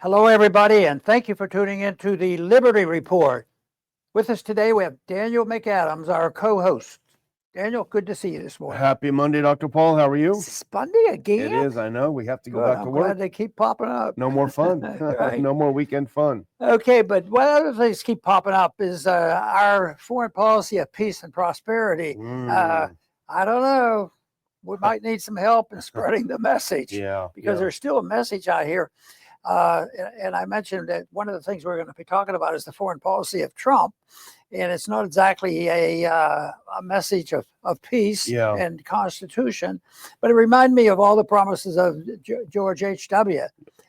Hello, everybody, and thank you for tuning in to the Liberty Report. With us today, we have Daniel McAdams, our co-host. Daniel, good to see you this morning. Happy Monday, Dr. Paul. How are you? Monday again? It is, I know. We have to go Good. back I'm to glad work. they keep popping up. No more fun. Right. No more weekend fun. Okay, but what other things keep popping up is our foreign policy of peace and prosperity. I don't know. We might need some help in spreading the message. Because there's still a message out here. And I mentioned that one of the things we're going to be talking about is the foreign policy of Trump. And it's not exactly a message of peace and constitution, but it reminded me of all the promises of George H.W.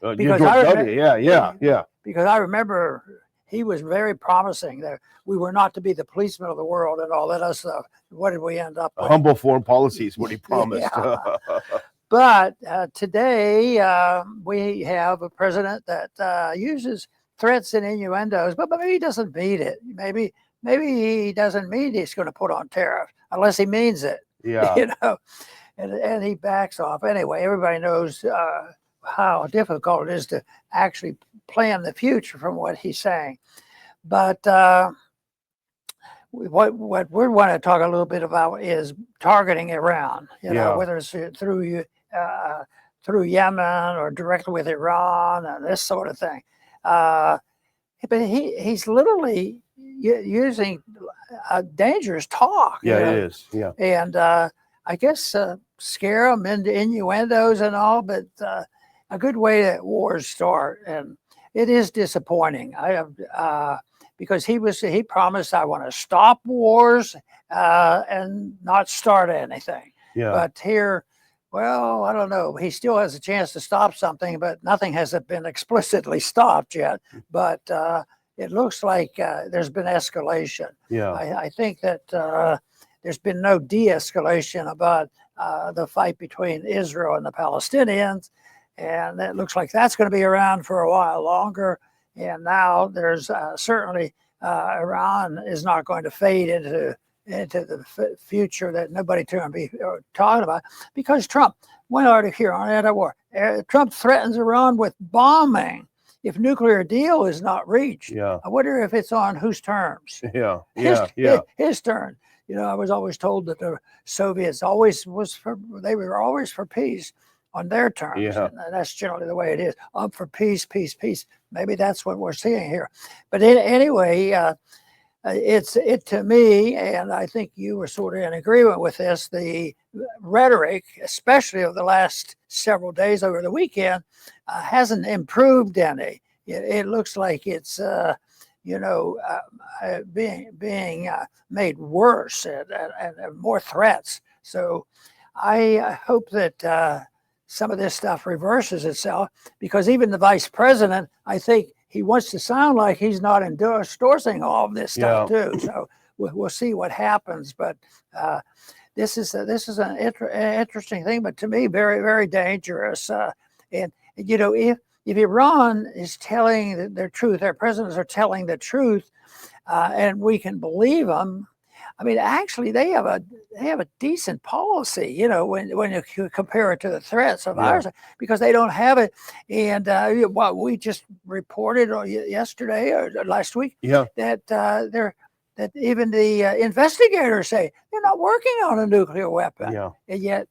George W. Because I remember he was very promising that we were not to be the policemen of the world and all that other stuff. What did we end up with? Humble foreign policy is what he promised. But today we have a president that uses threats and innuendos, but maybe he doesn't mean it. Maybe he doesn't mean he's going to put on tariffs unless he means it. And he backs off. Anyway, everybody knows how difficult it is to actually plan the future from what he's saying. But what we want to talk a little bit about is targeting Iran, whether it's through Yemen or directly with Iran and this sort of thing. But he's literally using dangerous talk. It is. And I guess scare them into innuendos and all, but a good way that wars start. And it is disappointing. Because he promised, I want to stop wars and not start anything. But here, well, I don't know. He still has a chance to stop something, but nothing has been explicitly stopped yet. But it looks like there's been escalation. I think that there's been no de-escalation about the fight between Israel and the Palestinians. And it looks like that's going to be around for a while longer. And now there's certainly Iran is not going to fade into the future that nobody to be talking about, because Trump went out here on anti-war. Trump threatens Iran with bombing if nuclear deal is not reached. I wonder if it's on whose terms. His turn. I was always told that the Soviets they were always for peace on their terms. And that's generally the way it is. Up for peace, peace, peace. Maybe that's what we're seeing here. But anyway, it's to me, and I think you were sort of in agreement with this, the rhetoric, especially of the last several days over the weekend, hasn't improved any. It looks like it's being made worse and more threats. So I hope that some of this stuff reverses itself, because even the vice president, I think he wants to sound like he's not endorsing all of this stuff too. So we'll see what happens. But this is an interesting thing, but to me, very, very dangerous. And if Iran is telling their truth, their presidents are telling the truth, and we can believe them. I mean, actually, they have a decent policy, when you compare it to the threats of ours, because they don't have it. And what we just reported yesterday or last week, that even the investigators say they're not working on a nuclear weapon, and yet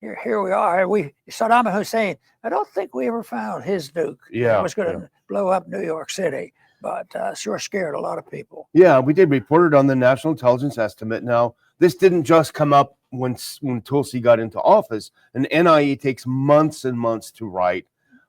here we are. Saddam Hussein, I don't think we ever found his nuke that was going to blow up New York City. But sure scared a lot of people. We did report it on the National Intelligence Estimate. Now, this didn't just come up when Tulsi got into office. An NIE takes months and months to write.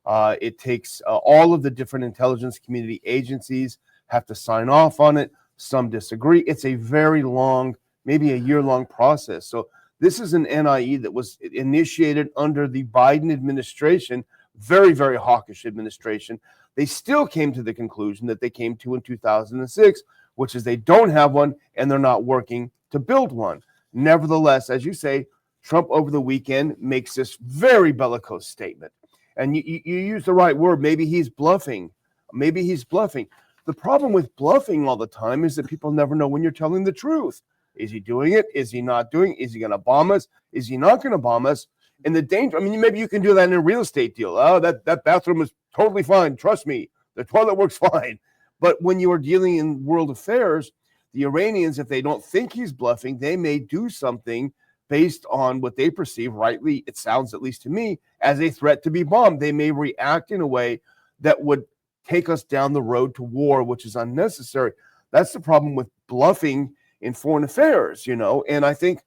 It takes all of the different intelligence community agencies have to sign off on it. Some disagree. It's a very long, maybe a year-long process. So this is an NIE that was initiated under the Biden administration, very, very hawkish administration. They still came to the conclusion that they came to in 2006, which is they don't have one and they're not working to build one. Nevertheless, as you say, Trump over the weekend makes this very bellicose statement. And you use the right word. Maybe he's bluffing. The problem with bluffing all the time is that people never know when you're telling the truth. Is he doing it? Is he not doing it? Is he going to bomb us? Is he not going to bomb us? And the danger, maybe you can do that in a real estate deal. Oh, that bathroom was totally fine. Trust me, the toilet works fine. But when you are dealing in world affairs, the Iranians, if they don't think he's bluffing, they may do something based on what they perceive, rightly, it sounds at least to me, as a threat to be bombed. They may react in a way that would take us down the road to war, which is unnecessary. That's the problem with bluffing in foreign affairs, and I think,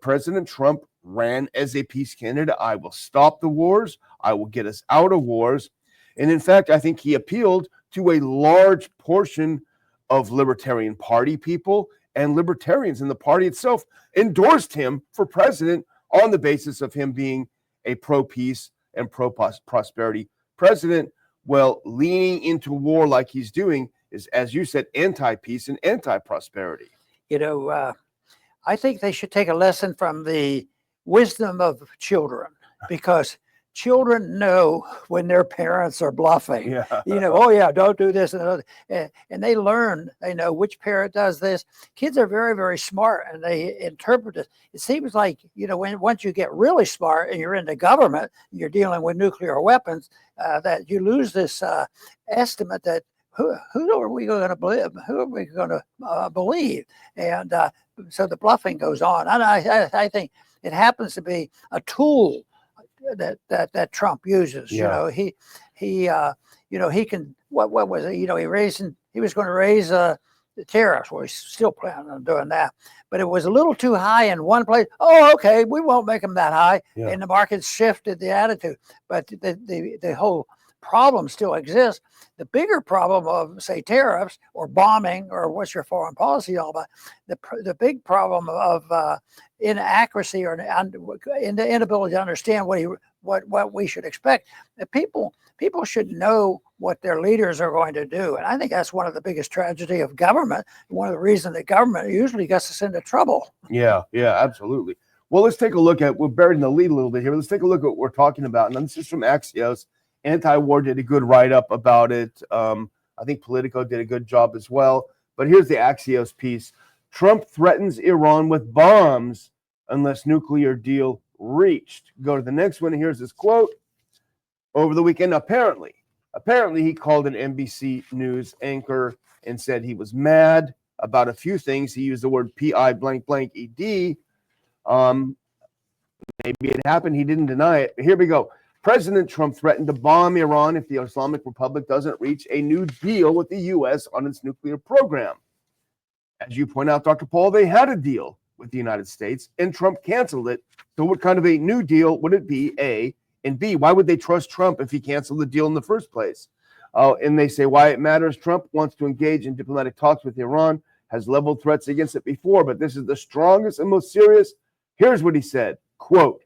President Trump ran as a peace candidate. I will stop the wars. I will get us out of wars. And in fact, I think he appealed to a large portion of Libertarian Party people, and libertarians in the party itself endorsed him for president on the basis of him being a pro-peace and pro-prosperity president. Well, leaning into war like he's doing is, as you said, anti-peace and anti-prosperity. I think they should take a lesson from the wisdom of children, because children know when their parents are bluffing. Yeah. Oh yeah, don't do this, and they learn. They know which parent does this. Kids are very, very smart, and they interpret it. It seems like once you get really smart and you're in the government, you're dealing with nuclear weapons, that you lose this estimate that who are we going to believe? Who are we going to believe? And so the bluffing goes on, and I think it happens to be a tool that Trump uses. Yeah. He can, what was it? He was going to raise the tariffs. Well, he's still planning on doing that, but it was a little too high in one place. Oh, okay, we won't make them that high. Yeah. And the market shifted the attitude, but the whole problem still exists. The bigger problem of, say, tariffs or bombing or what's your foreign policy all about, the big problem of inaccuracy or in the inability to understand what we should expect. The people should know what their leaders are going to do, and I think that's one of the biggest tragedy of government. One of the reasons that government usually gets us into trouble. Yeah, absolutely. Well, let's take a look at, we're buried in the lead a little bit here. Let's take a look at what we're talking about, and this is from Axios. Anti-War did a good write-up about it. I think Politico did a good job as well. But here's the Axios piece. Trump threatens Iran with bombs unless nuclear deal reached. Go to the next one. Here's his quote. Over the weekend, apparently he called an NBC News anchor and said he was mad about a few things. He used the word P-I blank blank E-D. Maybe it happened. He didn't deny it. Here we go. President Trump threatened to bomb Iran if the Islamic Republic doesn't reach a new deal with the U.S. on its nuclear program. As you point out, Dr. Paul, they had a deal with the United States, and Trump canceled it. So what kind of a new deal would it be, A? And B, why would they trust Trump if he canceled the deal in the first place? And they say why it matters. Trump wants to engage in diplomatic talks with Iran, has leveled threats against it before, but this is the strongest and most serious. Here's what he said, quote,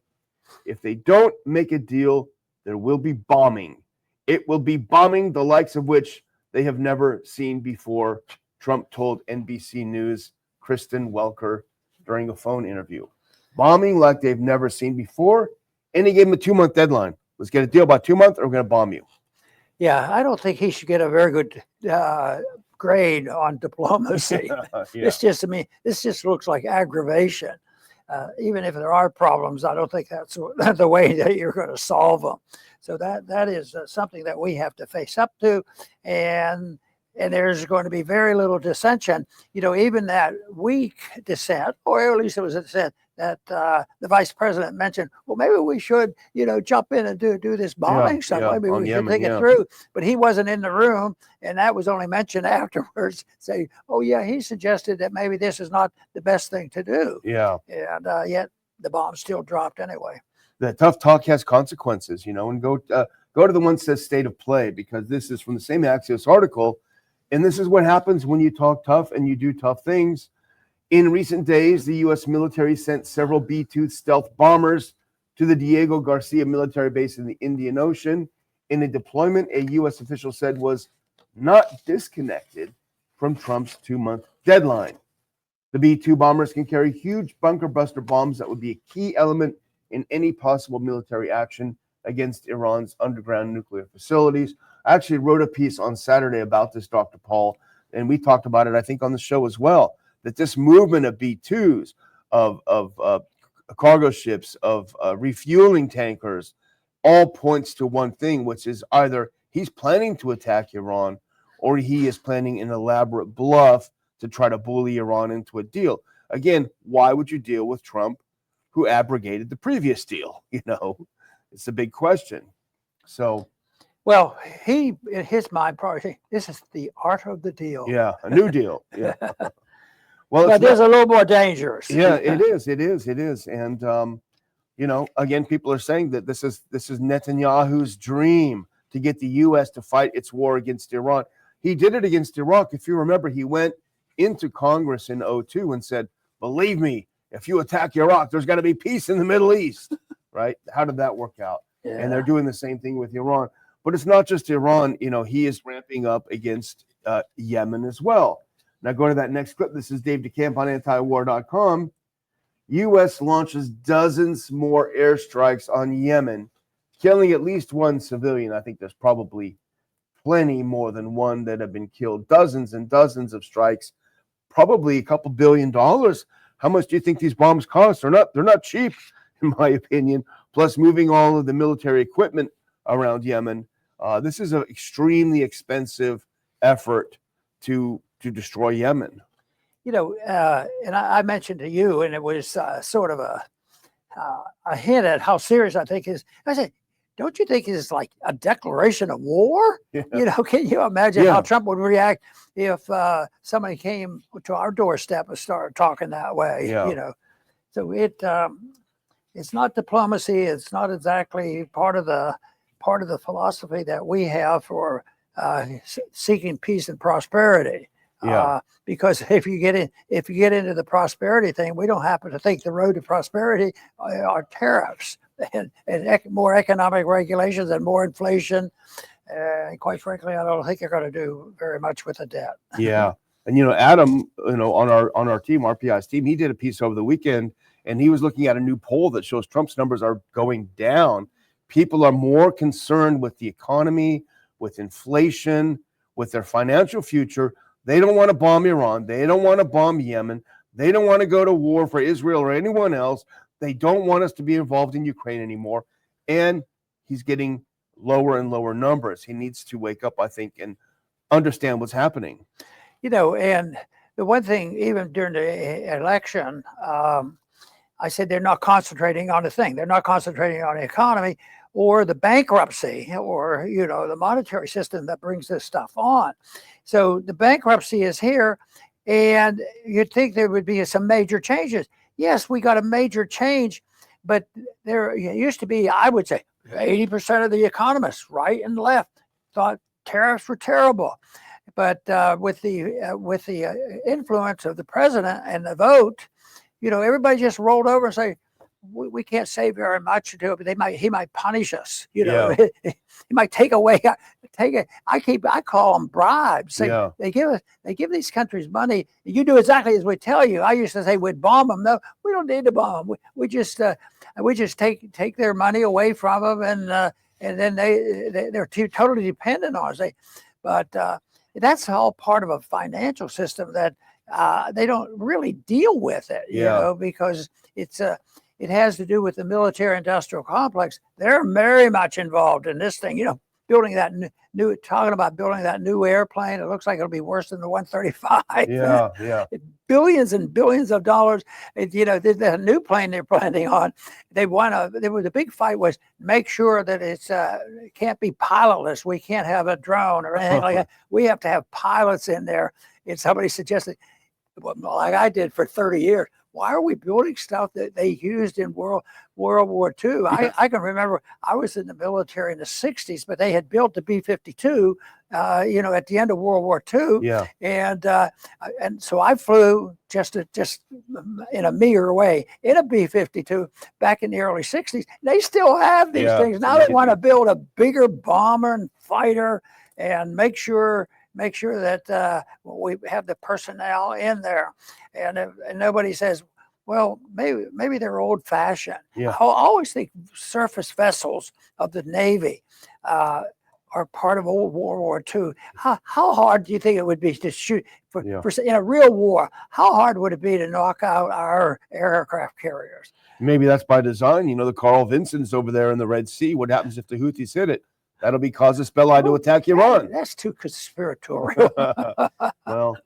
if they don't make a deal, there will be bombing. It will be bombing the likes of which they have never seen before, Trump told NBC News' Kristen Welker during a phone interview. Bombing like they've never seen before, and he gave him a 2-month deadline. Let's get a deal by 2 months or we're going to bomb you. Yeah, I don't think he should get a very good grade on diplomacy. Yeah. This just looks like aggravation. Even if there are problems, I don't think that's the way that you're going to solve them. So that is something that we have to face up to, and there's going to be very little dissension. Even that weak dissent, or at least it was a dissent that the vice president mentioned. Well, maybe we should, jump in and do this bombing stuff. Maybe we should Yemen, think it through. But he wasn't in the room, and that was only mentioned afterwards. Say, oh yeah, he suggested that maybe this is not the best thing to do. Yeah. And yet the bomb still dropped anyway. The tough talk has consequences, and go to the one that says state of play, because this is from the same Axios article. And this is what happens when you talk tough and you do tough things. In recent days, the U.S. military sent several B-2 stealth bombers to the Diego Garcia military base in the Indian Ocean in a deployment a U.S. official said was not disconnected from Trump's 2-month deadline. The B-2 bombers can carry huge bunker buster bombs that would be a key element in any possible military action against Iran's underground nuclear facilities. I actually wrote a piece on Saturday about this, Dr. Paul, and we talked about it, I think, on the show as well, that this movement of B-2s, of cargo ships, of refueling tankers, all points to one thing, which is either he's planning to attack Iran, or he is planning an elaborate bluff to try to bully Iran into a deal. Again, why would you deal with Trump, who abrogated the previous deal? It's a big question. So, well, he, in his mind, probably think this is the art of the deal. yeah, a new deal. Yeah. Well, but there's a little more dangerous. Yeah, it is. And again, people are saying that this is Netanyahu's dream to get the U.S. to fight its war against Iran. He did it against Iraq. If you remember, he went into Congress in 2002 and said, "Believe me, if you attack Iraq, there's going to be peace in the Middle East." Right? How did that work out? Yeah. And they're doing the same thing with Iran. But it's not just Iran. He is ramping up against Yemen as well. Now, go to that next clip. This is Dave DeCamp on antiwar.com. U.S. launches dozens more airstrikes on Yemen, killing at least one civilian. I think there's probably plenty more than one that have been killed. Dozens and dozens of strikes, probably a couple $2 billion. How much do you think these bombs cost? They're not cheap, in my opinion. Plus, moving all of the military equipment around Yemen. This is an extremely expensive effort to destroy Yemen. And I mentioned to you, and it was sort of a hint at how serious I think is. I said, don't you think it's like a declaration of war? Yeah. Can you imagine how Trump would react if somebody came to our doorstep and started talking that way? Yeah. So it's not diplomacy. It's not exactly part of the philosophy that we have for seeking peace and prosperity. Yeah. Because if you get into the prosperity thing, we don't happen to think the road to prosperity are tariffs and more economic regulations and more inflation. And quite frankly, I don't think they're going to do very much with the debt. Yeah. And Adam, on our team, RPI's team, he did a piece over the weekend, and he was looking at a new poll that shows Trump's numbers are going down. People are more concerned with the economy, with inflation, with their financial future. They don't want to bomb Iran. They don't want to bomb Yemen. They don't want to go to war for Israel or anyone else. They don't want us to be involved in Ukraine anymore. And he's getting lower and lower numbers. He needs to wake up, I think, and understand what's happening. And the one thing, even during the election, I said they're not concentrating on the thing. They're not concentrating on the economy or the bankruptcy or, the monetary system that brings this stuff on. So the bankruptcy is here, and you'd think there would be some major changes. Yes, we got a major change, but there used to be, I would say, 80% of the economists, right and left, thought tariffs were terrible. But with the influence of the president and the vote, everybody just rolled over and say, we can't say very much to do it, but he might punish us. He might take away. I call them bribes. They give these countries money. You do exactly as we tell you. I used to say we'd bomb them. No, we don't need to bomb them. We just take their money away from them, and then they're totally dependent on us. But that's all part of a financial system that they don't really deal with it. Because it has to do with the military-industrial complex. They're very much involved in this thing. Building that talking about building that new airplane. It looks like it'll be worse than the 135. Yeah. Billions and billions of dollars. The new plane they're planning on. The big fight was make sure that it can't be pilotless. We can't have a drone or anything like that. We have to have pilots in there. And somebody suggested, like I did for 30 years. Why are we building stuff that they used in World War II? I can remember I was in the military in the 60s, but they had built the B-52, at the end of World War II. Yeah. And so I flew just in a meager way in a B-52 back in the early 60s. They still have these things. Now they want to build a bigger bomber and fighter and make sure that we have the personnel in there, and nobody says, well, maybe they're old-fashioned. Yeah. I always think surface vessels of the Navy are part of old World War II. How hard do you think it would be to shoot for in a real war? How hard would it be to knock out our aircraft carriers? Maybe that's by design. The Carl Vincent's over there in the Red Sea. What happens if the Houthis hit it? That'll be casus belli to attack Iran. That's too conspiratorial. Well,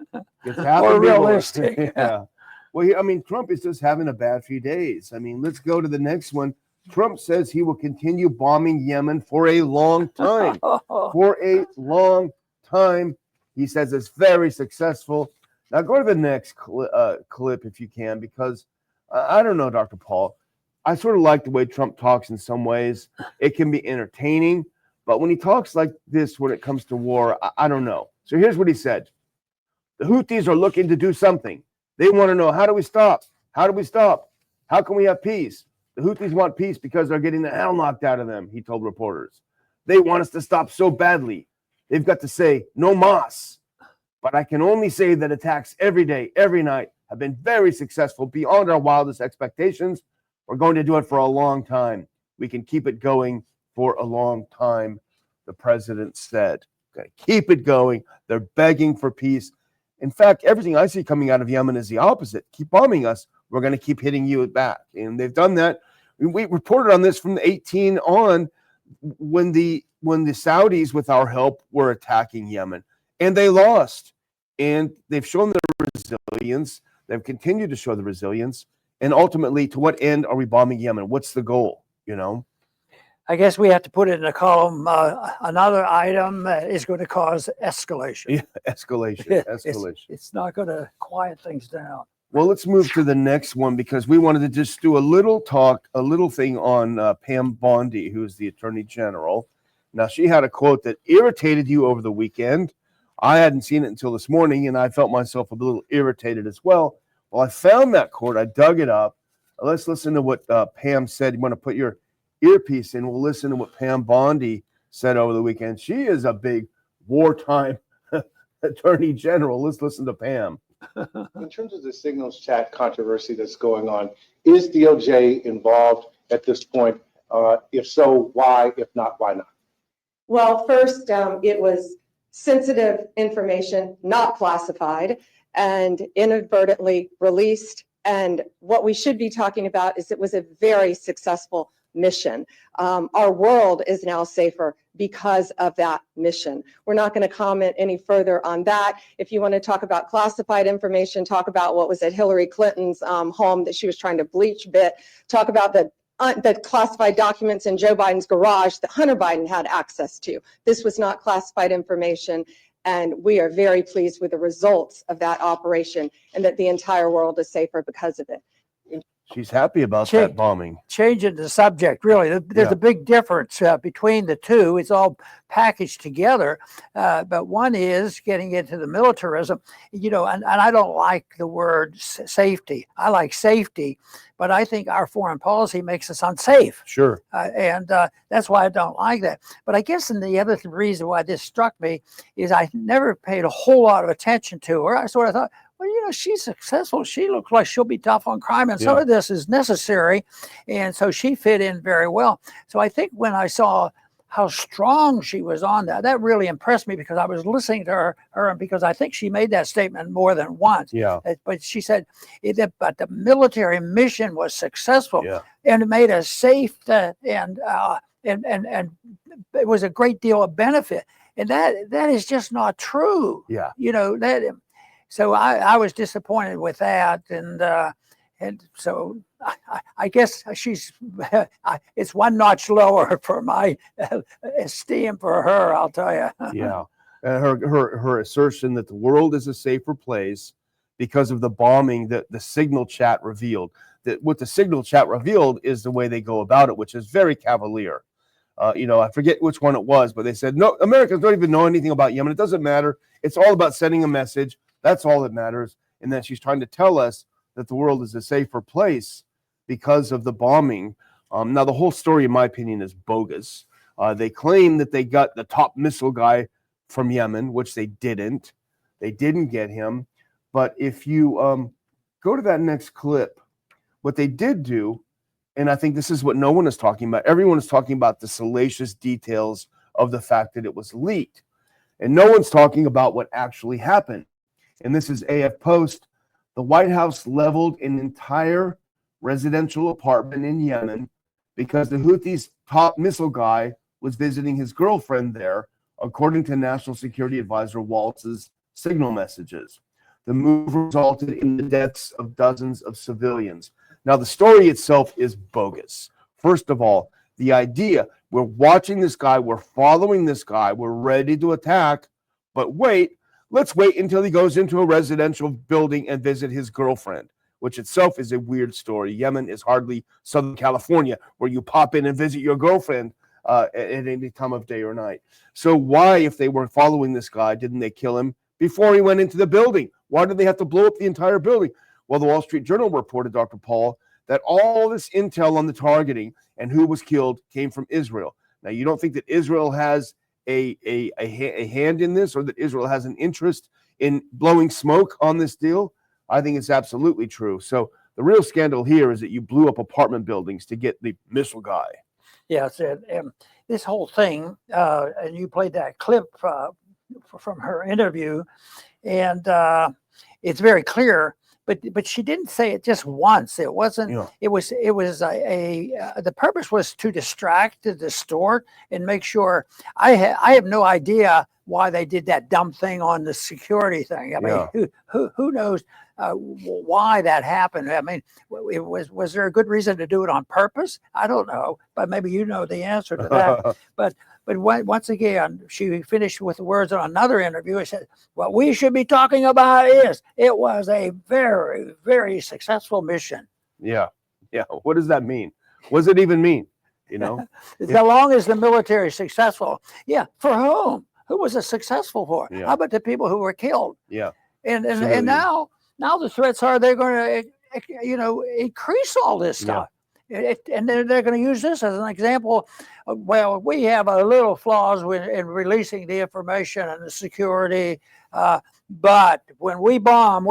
it's Or happened. realistic. Yeah. Well, I mean, Trump is just having a bad few days. I mean, let's go to the next one. Trump says he will continue bombing Yemen for a long time. For a long time. He says it's very successful. Now, go to the next clip if you can, because I don't know, Dr. Paul. I sort of like the way Trump talks in some ways. It can be entertaining, but when he talks like this when it comes to war, I don't know. So here's what he said. The Houthis are looking to do something. They want to know, how do we stop? How do we stop? How can we have peace? The Houthis want peace because they're getting the hell knocked out of them, he told reporters. They want us to stop so badly. They've got to say, no mas. But I can only say that attacks every day, every night, have been very successful beyond our wildest expectations. We're going to do it for a long time. We can keep it going for a long time, the president said. Okay, keep it going. They're begging for peace. In fact, everything I see coming out of Yemen is the opposite. Keep bombing us. We're going to keep hitting you back. And they've done that. We reported on this from the 18 on when the Saudis, with our help, were attacking Yemen. And they lost. And they've shown their resilience. They've continued to show the resilience. And ultimately, to what end are we bombing Yemen? What's the goal, you know? I guess we have to put it in a column. Another item is going to cause escalation. Yeah, escalation. It's not going to quiet things down. Well, let's move to the next one because we wanted to just do a little thing on Pam Bondi, who is the Attorney General. Now, she had a quote that irritated you over the weekend. I hadn't seen it until this morning, and I felt myself a little irritated as well. Well, I found that quote. I dug it up. Let's listen to what Pam said. You want to put your earpiece in. We'll listen to what Pam Bondi said over the weekend. She is a big wartime Attorney General. Let's listen to Pam. In terms of the signals chat controversy that's going on, is DOJ involved at this point? If so, why? If not, why not? Well, first, it was sensitive information, not classified, and inadvertently released. And what we should be talking about is it was a very successful mission. Our world is now safer because of that mission. We're not going to comment any further on that. If you want to talk about classified information, talk about what was at Hillary Clinton's home that she was trying to bleach bit, talk about the classified documents in Joe Biden's garage that Hunter Biden had access to. This was not classified information, and we are very pleased with the results of that operation and that the entire world is safer because of it. She's happy about that bombing. Changing the subject, really. There's a big difference between the two. It's all packaged together. But one is getting into the militarism, you know, and I don't like the word safety. I like safety, but I think our foreign policy makes us unsafe. Sure. And that's why I don't like that. But I guess the other reason why this struck me is I never paid a whole lot of attention to her. I sort of thought, well, you know, she's successful. She looks like she'll be tough on crime, and some of this is necessary. And so she fit in very well. So I think when I saw how strong she was on that really impressed me because I was listening to her and because I think she made that statement more than once. Yeah. But she said, but the military mission was successful and it made us safe and it was a great deal of benefit. And that is just not true. Yeah. You know, that. So I was disappointed with that, and so I guess she's it's one notch lower for my esteem for her. I'll tell you. Yeah, and her assertion that the world is a safer place because of the bombing that the signal chat revealed. That what the signal chat revealed is the way they go about it, which is very cavalier. You know, I forget which one it was, but they said no, Americans don't even know anything about Yemen. It doesn't matter. It's all about sending a message. That's all that matters. And then she's trying to tell us that the world is a safer place because of the bombing. Now, the whole story, in my opinion, is bogus. They claim that they got the top missile guy from Yemen, which they didn't. They didn't get him. But if you go to that next clip, what they did do, and I think this is what no one is talking about. Everyone is talking about the salacious details of the fact that it was leaked. And no one's talking about what actually happened. And this is AF Post. The White House leveled an entire residential apartment in Yemen because the Houthis' top missile guy was visiting his girlfriend there, according to National Security Advisor Waltz's signal messages. The move resulted in the deaths of dozens of civilians. Now, the story itself is bogus. First of all, the idea, we're watching this guy, we're following this guy, we're ready to attack, but wait, let's wait until he goes into a residential building and visit his girlfriend, which itself is a weird story. Yemen is hardly Southern California, where you pop in and visit your girlfriend at any time of day or night. So why, if they were following this guy, didn't they kill him before he went into the building? Why did they have to blow up the entire building? Well, the Wall Street Journal reported, Dr. Paul, that all this intel on the targeting and who was killed came from Israel. Now, you don't think that Israel has a hand in this, or that Israel has an interest in blowing smoke on this deal? I think it's absolutely true. So the real scandal here is that you blew up apartment buildings to get the missile guy. Yes, and this whole thing, and you played that clip from her interview, and it's very clear. But she didn't say it just once. It wasn't. Yeah. It was the purpose was to distract, to distort, and make sure. I have no idea why they did that dumb thing on the security thing. I mean, who knows why that happened? I mean, was there a good reason to do it on purpose? I don't know, but maybe you know the answer to that. But once again, she finished with the words on another interview. She said, what we should be talking about is it was a very, very successful mission. Yeah. What does that mean? What does it even mean? You know, As long as the military is successful. Yeah. For whom? Who was it successful for? Yeah. How about the people who were killed? Yeah. And Civilians. now the threats are they're going to increase all this stuff. And they're going to use this as an example. Well, we have a little flaws in releasing the information and the security, but when we bomb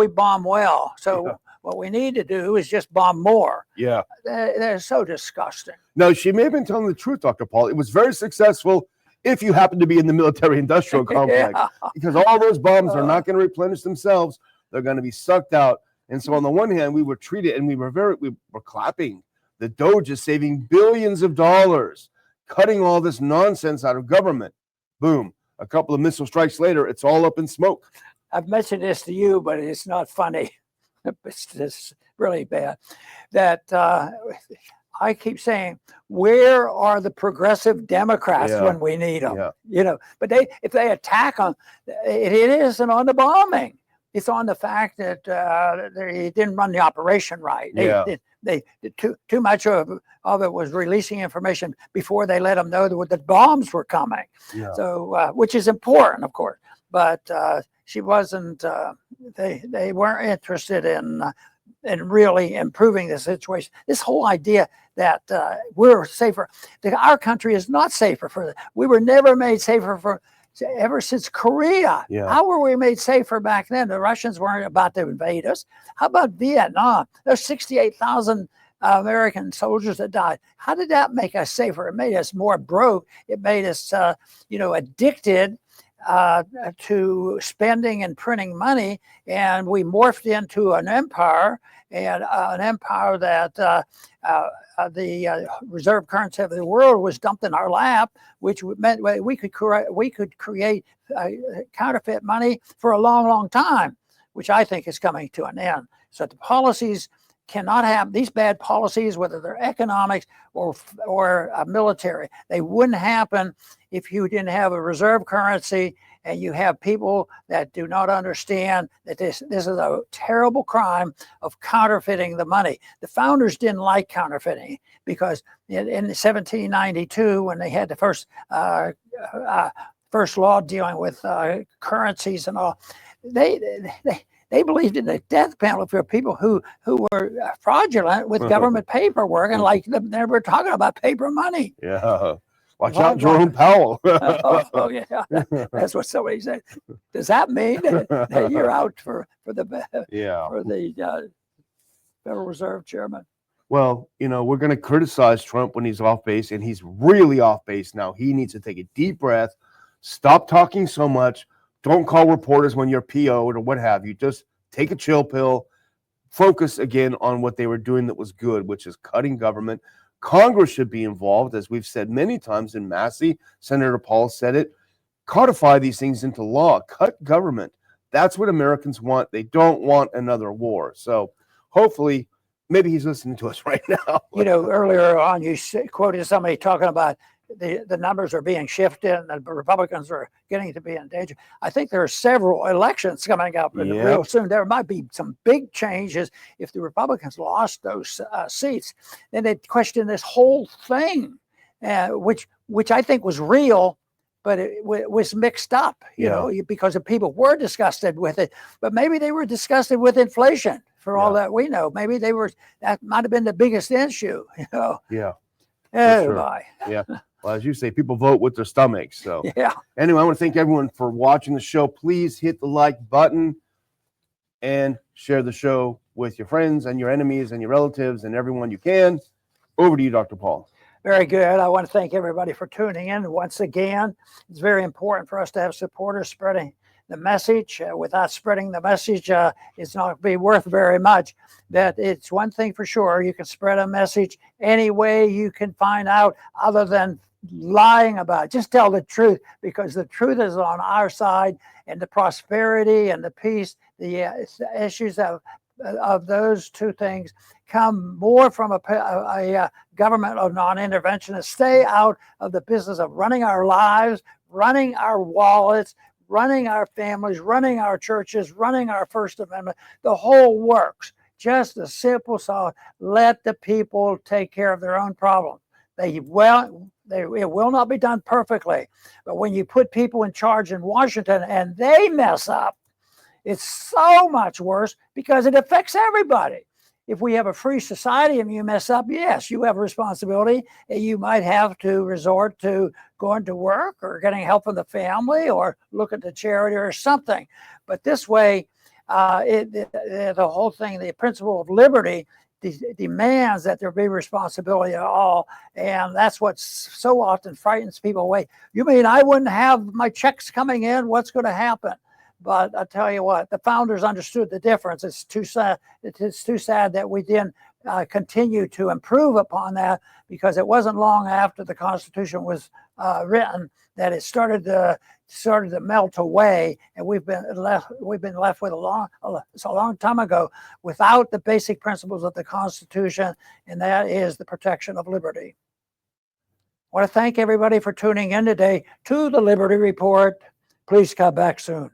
well. So what we need to do is just bomb more. Yeah. They're so disgusting. No, she may have been telling the truth, Dr. Paul. It was very successful if you happen to be in the military-industrial complex, because all those bombs are not going to replenish themselves. They're going to be sucked out. And so on the one hand, we were treated, and we were clapping. The Doge is saving billions of dollars, cutting all this nonsense out of government. Boom. A couple of missile strikes later, it's all up in smoke. I've mentioned this to you, but it's not funny. It's just really bad. That I keep saying, where are the progressive Democrats when we need them? Yeah. You know, but if they attack them, it isn't on the bombing. It's on the fact that they didn't run the operation right. They too much of it was releasing information before they let them know that the bombs were coming. Yeah. So, which is important, of course. But she wasn't. They weren't interested in really improving the situation. This whole idea that we're safer. Our country is not safer for that. We were never made safer for. Ever since Korea. Yeah. How were we made safer back then? The Russians weren't about to invade us. How about Vietnam? There's 68,000 American soldiers that died. How did that make us safer? It made us more broke. It made us, addicted to spending and printing money. And we morphed into an empire, and an empire that the reserve currency of the world was dumped in our lap, which meant we could create counterfeit money for a long, long time, which I think is coming to an end. So the policies cannot have these bad policies, whether they're economics or military. They wouldn't happen if you didn't have a reserve currency and you have people that do not understand that this is a terrible crime of counterfeiting the money. The founders didn't like counterfeiting because in 1792, when they had the first law dealing with currencies and all, they believed in the death penalty for people who were fraudulent with government paperwork, and like they were talking about paper money. Yeah. Watch out, Jerome Powell. Oh, yeah. That's what somebody said. Does that mean that you're out for the Federal Reserve Chairman? Well, we're going to criticize Trump when he's off base, and he's really off base now. He needs to take a deep breath, stop talking so much. Don't call reporters when you're PO'd or what have you. Just take a chill pill, focus again on what they were doing that was good, which is cutting government, Congress should be involved, as we've said many times in Massey. Senator Paul said it. Codify these things into law. Cut government. That's what Americans want. They don't want another war. So hopefully, maybe he's listening to us right now. You know, earlier on, you quoted somebody talking about the numbers are being shifted and the Republicans are getting to be in danger. I think there are several elections coming up real soon. There might be some big changes if the Republicans lost those seats. Then they'd question this whole thing, which I think was real, but it was mixed up, you know, because the people were disgusted with it. But maybe they were disgusted with inflation, for all that we know. Maybe that might have been the biggest issue, you know. Yeah. Oh, Yeah. Well, as you say, people vote with their stomachs. So anyway, I want to thank everyone for watching the show. Please hit the like button and share the show with your friends and your enemies and your relatives and everyone you can. Over to you, Dr. Paul. Very good. I want to thank everybody for tuning in once again. It's very important for us to have supporters spreading the message. Without spreading the message, it's not going to be worth very much. That it's one thing for sure, you can spread a message any way you can find out other than lying about it. Just tell the truth, because the truth is on our side, and the prosperity and the peace, the issues of those two things come more from a government of non-intervention. Stay out of the business of running our lives, running our wallets, running our families, running our churches, running our First Amendment, the whole works. Just a simple thought: let the people take care of their own problems. It will not be done perfectly, but when you put people in charge in Washington and they mess up, it's so much worse because it affects everybody. If we have a free society and you mess up, yes, you have a responsibility. You might have to resort to going to work or getting help from the family or look at the charity or something. But this way, the whole thing, the principle of liberty demands that there be responsibility at all. And that's what so often frightens people away. You mean I wouldn't have my checks coming in? What's going to happen? But I tell you what, the founders understood the difference. It's too sad. It's too sad that we didn't continue to improve upon that, because it wasn't long after the Constitution was written that it started to melt away, and we've been left with a long time ago without the basic principles of the Constitution, and that is the protection of liberty. I want to thank everybody for tuning in today to the Liberty Report. Please come back soon.